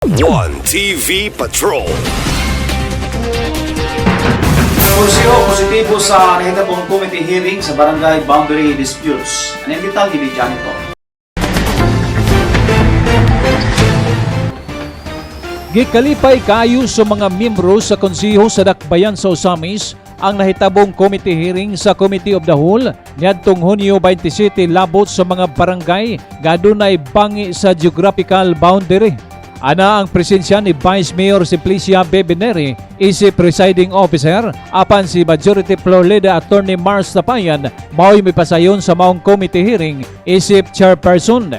One TV Patrol. Konseho positibo sa nahitabong committee hearing sa Barangay Boundary Disputes. Ano yung detalye ni Janito? Gikalipay kaayo sa mga miyembro sa konseho sa Dakbayan sa Osamis ang nahitabong committee hearing sa Committee of the Whole niadtong Hunyo 27 labot sa mga barangay nga adunay bangi sa geographical boundary. Ana ang presensya ni Vice Mayor Simplicia Bebeneri, isip presiding officer, apan si Majority Floor Leader Attorney Mars Tapayan mao'y mipasayon sa maong committee hearing, isip chairperson.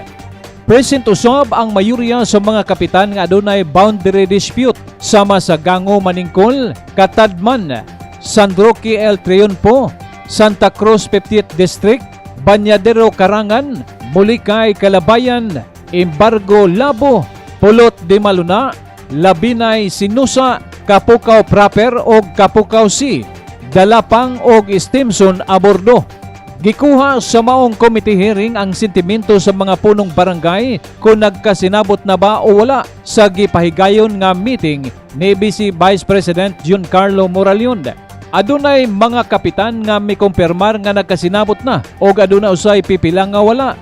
Present usab ang mayurya sa mga kapitan nga adunay boundary dispute sama sa Gango Maningkol, Katadman, San Roque El Triunfo, Santa Cruz 50th District, Banyadero Karangan, Mulikay Calabayan, Embargo Labo, Pulot de Maluna, Labinay Sinusa, Kapukaw Proper o Kapukaw C, Dalapang o Stimson Abordo. Gikuha sa maong committee hearing ang sentimento sa mga punong barangay kung nagkasinabot na ba o wala sa gipahigayon nga meeting ni Vice President Giancarlo Moralion. Adunay mga kapitan nga mikumpirmar nga nagkasinabot na o aduna usay pipila nga wala.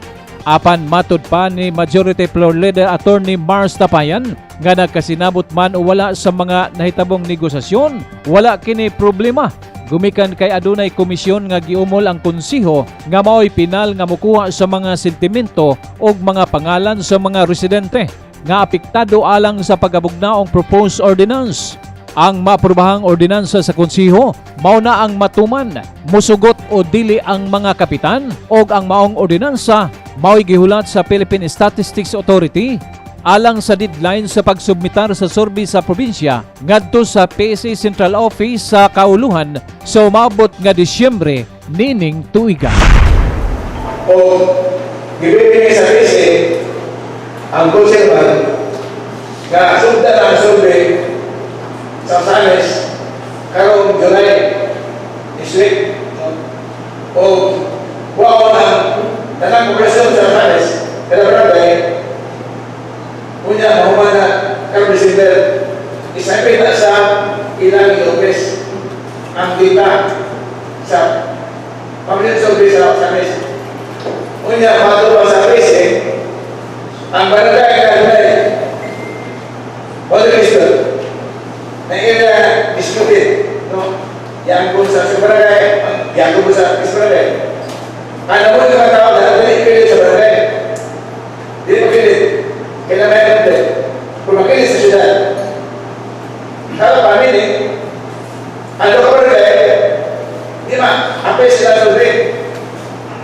Apan matud pa ni Majority Floor Leader Attorney Mars Tapayan nga nagkasinabot man o wala sa mga nahitabong negosasyon, wala kini problema. Gumikan kay adunay komisyon nga giumol ang konseho nga mao'y pinal nga mukuha sa mga sentimento o mga pangalan sa mga residente nga apektado alang sa pagabugnaong proposed ordinance. Ang maaprobahang ordinansa sa konseho mao na ang matuman, musugot o dili ang mga kapitan o ang maong ordinansa mao'y gihulat sa Philippine Statistics Authority alang sa deadline sa pagsubmitar sa survey sa probinsya ngadto sa PSA Central Office sa Kauluhan sa umabot nga Disyembre nining tuiga. O gibigay sa PSA ang conservan nga sugda ang survey sa Osamis karong July this week o buwan ang tanang populasyon sa Osamis kada barangay punya mahuman na karong December isapin na sa ilang i-office ang data sa pamilya survey sa Osamis. Punya matulong sa PSA ang barangay na dunay boundary dispute na ina disputed, no? Yang pun sa barangay, yang pun sa barangay. Ano mo yung mga tao na hindi pilit sa barangay? Hindi pilit. Kailangan natin. Kung makilis sa syudad, kalau pamilya, ano ka barangay? Di ba? Apay sila survey.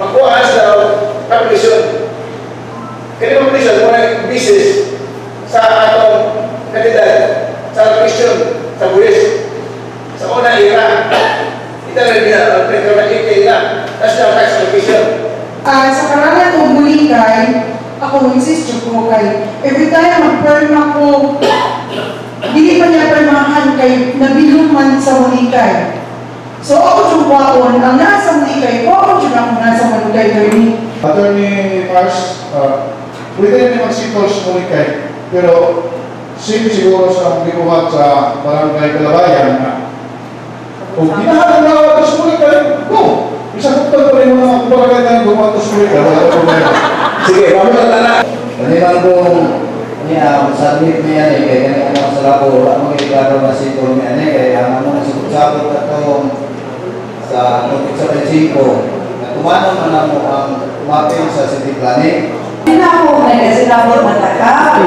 Magkuha sa kapilisyon. Kaya kapilisyon, muna bisis sa atong kandidat sa question sa buwis sa unang ira ito rin niya ira tapos na tax allocation sa karangan ng Bulikay ako insist ko kay every time mag-perma ko hindi pa niya permahan kay nabiluman sa Bulikay so ako yung waon ang nasa Bulikay ako yung ako nasa Bulikay Attorney Mars, pwede rin mag-sipol sa Bulikay pero siguro sa binuhat sa Barangay Calabayan na kung kinahalang na ito sulit kayo, go! Isang kutang pa rin mga barangay na gumawa ito sulit kayo, wala problema. sige, mamulat na na Kanilang kung niya, masabit niya eh, kaya kanilang mga salako, wala mo iklaro na sipol niya eh, kaya ang mga nasipot-sapot na itong sa Tupit sa Pechiko, na tumanong na mo ang umapin sa City Planning. Sinapok na kasi sinapok mataka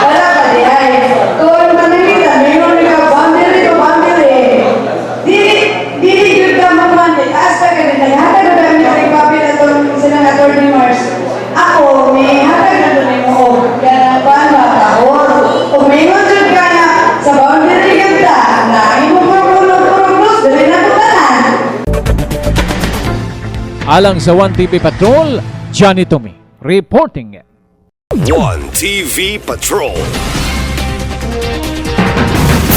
wala pa di ay kung manilita mayroon ka boundary to boundary dili yun ka mag-boundary hasta ka rin hatag na dami ang papel na silang Attorney Mars ako may hatag na doon mo kaya ba makahor kung mayroon dyan ka na sa boundary ganda na imo purulog dali na tutanan. Alang sa One TV Patrol, Johnny Tommy reporting. One TV Patrol.